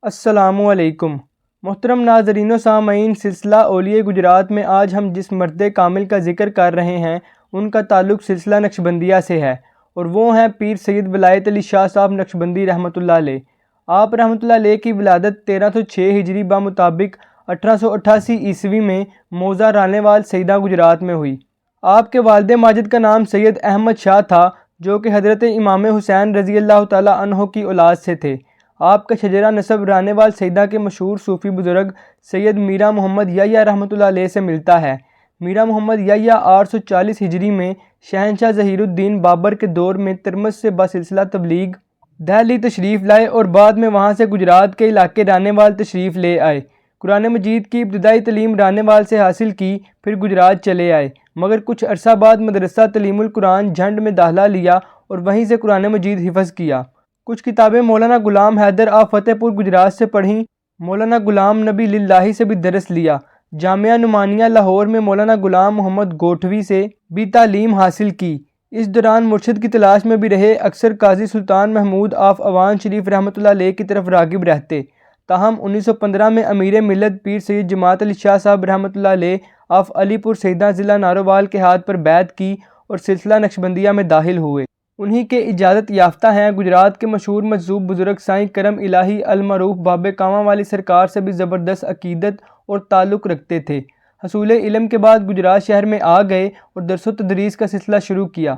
السلام علیکم محترم ناظرین و سامعین، سلسلہ اولیاء گجرات میں آج ہم جس مرد کامل کا ذکر کر رہے ہیں ان کا تعلق سلسلہ نقشبندیہ سے ہے، اور وہ ہیں پیر سید ولایت علی شاہ صاحب نقشبندی رحمۃ اللہ علیہ۔ آپ رحمۃ اللہ علیہ کی ولادت 1306 ہجری بمطابق 1888 عیسوی میں موضع رانیوال سیدہ گجرات میں ہوئی۔ آپ کے والد ماجد کا نام سید احمد شاہ تھا، جو کہ حضرت امام حسین رضی اللہ تعالیٰ عنہ کی اولاد سے تھے۔ آپ کا شجرہ نسب رانیوال سیدہ کے مشہور صوفی بزرگ سید میرا محمد یحییٰ رحمۃ اللہ علیہ سے ملتا ہے۔ میرا محمد یحییٰ 840 ہجری میں شہنشاہ ظہیر الدین بابر کے دور میں ترمذ سے بسلسلہ تبلیغ دہلی تشریف لائے اور بعد میں وہاں سے گجرات کے علاقے رانیوال تشریف لے آئے۔ قرآن مجید کی ابتدائی تعلیم رانیوال سے حاصل کی، پھر گجرات چلے آئے، مگر کچھ عرصہ بعد مدرسہ تعلیم القرآن جھنڈ میں داخلہ لیا اور وہیں سے قرآن مجید حفظ کیا۔ کچھ کتابیں مولانا غلام حیدر آف فتح پور گجرات سے پڑھیں۔ مولانا غلام نبی للہ سے بھی درس لیا۔ جامعہ نعمانیہ لاہور میں مولانا غلام محمد گوٹھوی سے بھی تعلیم حاصل کی۔ اس دوران مرشد کی تلاش میں بھی رہے، اکثر قاضی سلطان محمود آف اوان شریف رحمۃ اللہ علیہ کی طرف راغب رہتے۔ تاہم 1915 میں امیر ملت پیر سید جماعت علی شاہ صاحب رحمۃ اللہ علیہ آف علی پور سیدہ ضلع ناروال کے ہاتھ پر بیعت کی اور سلسلہ نقشبندیہ میں داخل ہوئے۔ انہی کے اجازت یافتہ ہیں۔ گجرات کے مشہور مجذوب بزرگ سائیں کرم الہی المعروف بابے کاماں والی سرکار سے بھی زبردست عقیدت اور تعلق رکھتے تھے۔ حصول علم کے بعد گجرات شہر میں آ گئے اور درس و تدریس کا سلسلہ شروع کیا۔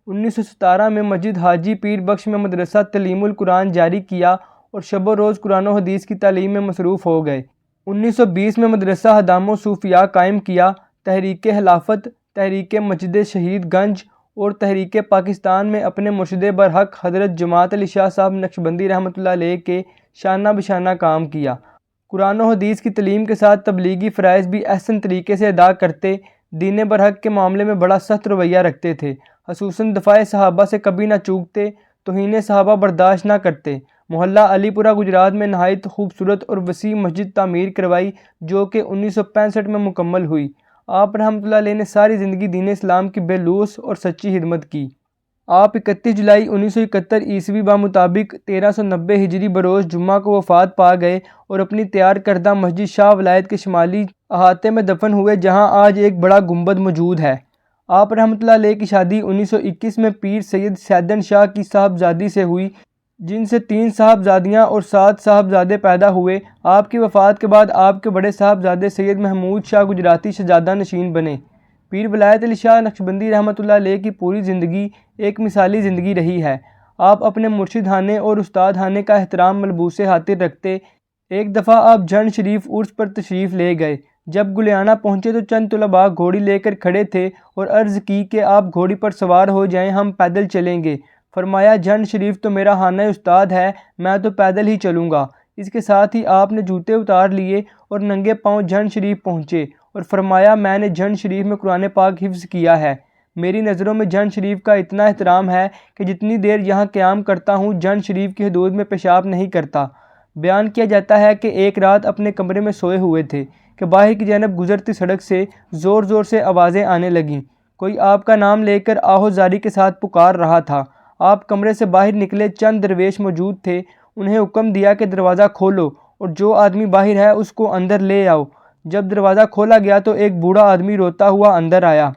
1917 میں مسجد حاجی پیر بخش میں مدرسہ تعلیم القرآن جاری کیا اور شب و روز قرآن و حدیث کی تعلیم میں مصروف ہو گئے۔ 1920 میں مدرسہ حدام و صوفیاء قائم کیا۔ تحریک خلافت، تحریک مسجد شہید گنج اور تحریک پاکستان میں اپنے مرشد برحق حضرت جماعت علی شاہ صاحب نقشبندی رحمۃ اللہ علیہ کے شانہ بشانہ کام کیا۔ قرآن و حدیث کی تعلیم کے ساتھ تبلیغی فرائض بھی احسن طریقے سے ادا کرتے۔ دین برحق کے معاملے میں بڑا سخت رویہ رکھتے تھے، خصوصاً دفاع صحابہ سے کبھی نہ چوکتے، توہین صحابہ برداشت نہ کرتے۔ محلہ علی پورہ گجرات میں نہایت خوبصورت اور وسیع مسجد تعمیر کروائی، جو کہ 1965 میں مکمل ہوئی۔ آپ رحمۃ اللہ علیہ نے ساری زندگی دین اسلام کی بے لوث اور سچی خدمت کی۔ آپ 31 جولائی 1971 عیسوی بمطابق 1390 ہجری بروز جمعہ کو وفات پا گئے اور اپنی تیار کردہ مسجد شاہ ولایت کے شمالی احاطے میں دفن ہوئے، جہاں آج ایک بڑا گنبد موجود ہے۔ آپ رحمۃ اللہ علیہ کی شادی 1921 میں پیر سید سیدن شاہ کی صاحبزادی سے ہوئی، جن سے 3 صاحبزادیاں اور 7 صاحبزادے پیدا ہوئے۔ آپ کی وفات کے بعد آپ کے بڑے صاحبزادے سید محمود شاہ گجراتی شہزادہ نشین بنے۔ پیر ولایت علی شاہ نقشبندی رحمۃ اللہ علیہ کی پوری زندگی ایک مثالی زندگی رہی ہے۔ آپ اپنے مرشد خانے اور استاد خانے کا احترام ملبوس خاطر رکھتے۔ ایک دفعہ آپ جھنڈ شریف عرس پر تشریف لے گئے۔ جب گلیانہ پہنچے تو چند طلباء گھوڑی لے کر کھڑے تھے اور عرض کی کہ آپ گھوڑی پر سوار ہو جائیں، ہم پیدل چلیں گے۔ فرمایا، جھنڈ شریف تو میرا خانہ استاد ہے، میں تو پیدل ہی چلوں گا۔ اس کے ساتھ ہی آپ نے جوتے اتار لیے اور ننگے پاؤں جھنڈ شریف پہنچے اور فرمایا، میں نے جھنڈ شریف میں قرآن پاک حفظ کیا ہے۔ میری نظروں میں جھنڈ شریف کا اتنا احترام ہے کہ جتنی دیر یہاں قیام کرتا ہوں جھنڈ شریف کی حدود میں پیشاب نہیں کرتا۔ بیان کیا جاتا ہے کہ ایک رات اپنے کمرے میں سوئے ہوئے تھے کہ باہر کی جانب گزرتی سڑک سے زور زور سے آوازیں آنے لگیں۔ کوئی آپ کا نام لے کر آہو زاری کے ساتھ پکار رہا تھا۔ آپ کمرے سے باہر نکلے، چند درویش موجود تھے، انہیں حکم دیا کہ دروازہ کھولو اور جو آدمی باہر ہے اس کو اندر لے آؤ۔ جب دروازہ کھولا گیا تو ایک بوڑھا آدمی روتا ہوا اندر آیا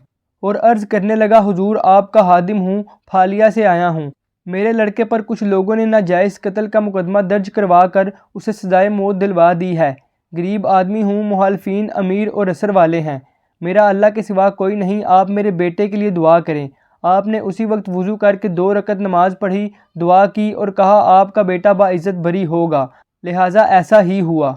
اور عرض کرنے لگا، حضور آپ کا خادم ہوں، پھالیا سے آیا ہوں۔ میرے لڑکے پر کچھ لوگوں نے ناجائز قتل کا مقدمہ درج کروا کر اسے سزائے موت دلوا دی ہے۔ غریب آدمی ہوں، مخالفین امیر اور اثر والے ہیں، میرا اللہ کے سوا کوئی نہیں، آپ میرے بیٹے کے لیے دعا کریں۔ آپ نے اسی وقت وضو کر کے 2 رکعت نماز پڑھی، دعا کی اور کہا، آپ کا بیٹا باعزت بری ہوگا، لہٰذا ایسا ہی ہوا۔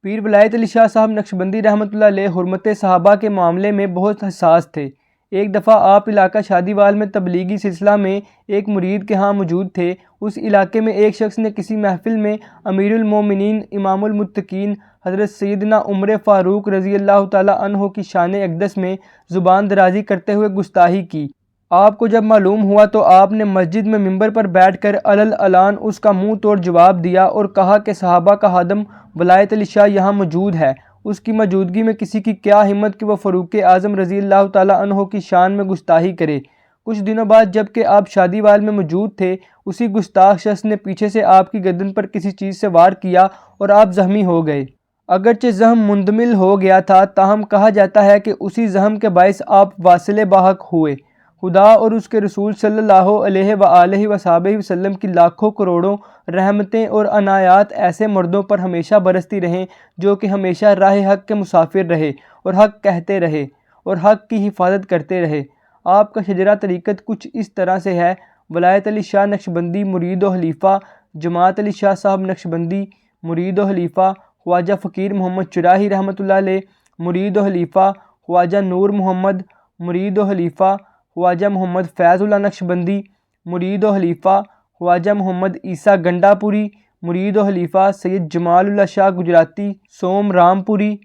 پیر ولایت علی شاہ صاحب نقشبندی رحمۃ اللہ علیہ حرمت صحابہ کے معاملے میں بہت حساس تھے۔ ایک دفعہ آپ علاقہ شادی وال میں تبلیغی سلسلہ میں ایک مرید کے ہاں موجود تھے۔ اس علاقے میں ایک شخص نے کسی محفل میں امیر المومنین امام المتقین حضرت سیدنا عمر فاروق رضی اللہ تعالیٰ عنہ کی شان اقدس میں زبان درازی کرتے ہوئے گستاخی کی۔ آپ کو جب معلوم ہوا تو آپ نے مسجد میں ممبر پر بیٹھ کر علل اعلان اس کا منہ توڑ جواب دیا اور کہا کہ صحابہ کا خادم ولایت علی شاہ یہاں موجود ہے، اس کی موجودگی میں کسی کی کیا ہمت کہ وہ فاروق اعظم رضی اللہ تعالیٰ عنہ کی شان میں گستاخی کرے۔ کچھ دنوں بعد جب کہ آپ شادی وال میں موجود تھے، اسی گستاخ شخص نے پیچھے سے آپ کی گردن پر کسی چیز سے وار کیا اور آپ زخمی ہو گئے۔ اگرچہ زخم مندمل ہو گیا تھا، تاہم کہا جاتا ہے کہ اسی زخم کے باعث آپ واصل بحق ہوئے۔ خدا اور اس کے رسول صلی اللہ علیہ وآلہ وصحبہ وسلم کی لاکھوں کروڑوں رحمتیں اور عنایات ایسے مردوں پر ہمیشہ برستی رہیں جو کہ ہمیشہ راہ حق کے مسافر رہے اور حق کہتے رہے اور حق کی حفاظت کرتے رہے۔ آپ کا شجرہ طریقت کچھ اس طرح سے ہے: ولایت علی شاہ نقشبندی مرید و خلیفہ، جماعت علی شاہ صاحب نقشبندی مرید و خلیفہ، خواجہ فقیر محمد چراہی رحمۃ اللہ علیہ مرید و خلیفہ، خواجہ نور محمد مرید و خلیفہ، خواجہ محمد فیض اللہ نقشبندی مرید و خلیفہ، خواجہ محمد عیسیٰ گنڈا پوری مرید و خلیفہ، سید جمال اللہ شاہ گجراتی سوم رام پوری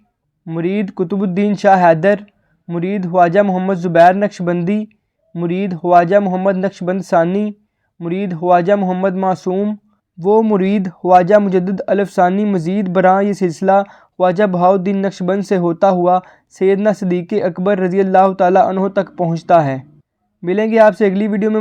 مرید، قطب الدین شاہ حیدر مرید، خواجہ محمد زبیر نقشبندی مرید، خواجہ محمد نقشبند ثانی مرید، خواجہ محمد معصوم وہ مرید، خواجہ مجدد الف ثانی۔ مزید برآں یہ سلسلہ خواجہ بہاؤالدین نقشبند سے ہوتا ہوا سیدنا صدیق اکبر رضی اللہ تعالیٰ عنہ تک پہنچتا ہے۔ ملیں گے آپ سے اگلی ویڈیو میں۔